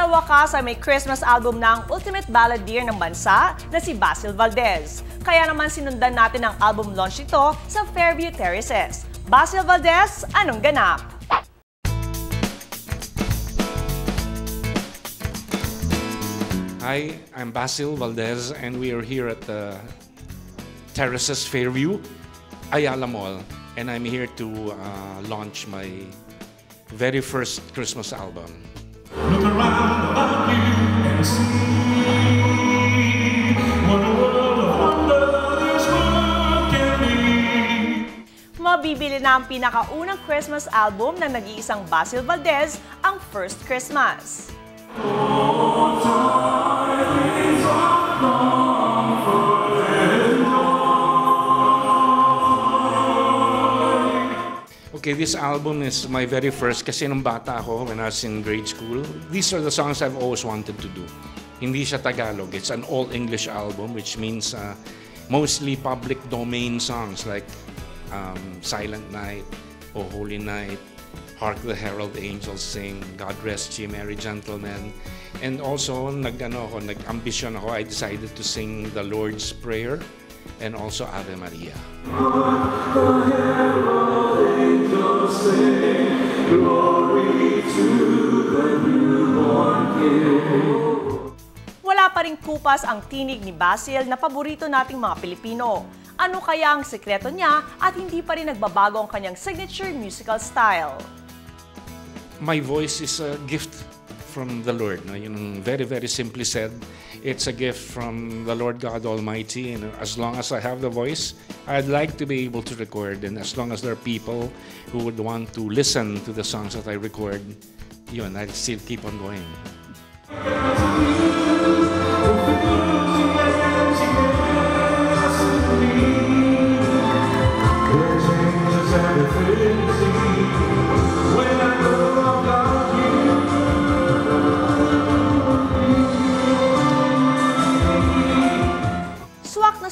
Sa wakas ay may Christmas album na ang ultimate balladeer ng bansa na si Basil Valdez. Kaya naman sinundan natin ang album launch nito sa Fairview Terraces. Basil Valdez, anong ganap? Hi, I'm Basil Valdez and we are here at the Terraces Fairview, Ayala Mall, and I'm here to launch my very first Christmas album. Look around about you and see what a world of wonder this world can be. Mabibili na ang pinakaunang Christmas album ng nag-iisang Basil Valdez, ang First Christmas. Okay, this album is my very first kasi nung bata ako when I was in grade school. These are the songs I've always wanted to do. Hindi siya Tagalog. It's an all-English album which means mostly public domain songs like Silent Night, O Holy Night, Hark the Herald Angels Sing, God Rest Ye Merry Gentlemen. And also, nag-ambition ako, I decided to sing the Lord's Prayer and also Ave Maria. Wala pa ring kupas ang tinig ni Basil na paborito nating mga Pilipino. Ano kaya ang sekreto niya at hindi pa rin nagbabago ang kanyang signature musical style? My voice is a gift from the Lord. Yung very, very simply said, it's a gift from the Lord God Almighty. And as long as I have the voice, I'd like to be able to record. And as long as there are people who would want to listen to the songs that I record, I'd still keep on going.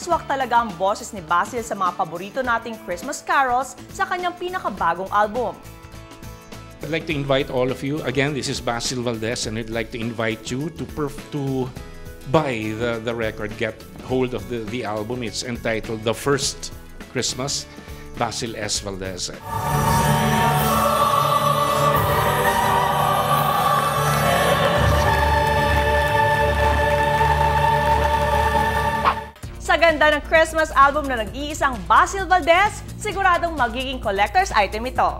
Swak talaga ang boses ni Basil sa mga paborito nating Christmas carols sa kanyang pinakabagong album. I'd like to invite all of you. Again, this is Basil Valdez and I'd like to invite you to buy the record, get hold of the album. It's entitled The First Christmas, Basil S. Valdez. Sa ganda ng Christmas album na nag-iisang Basil Valdez, siguradong magiging collector's item ito.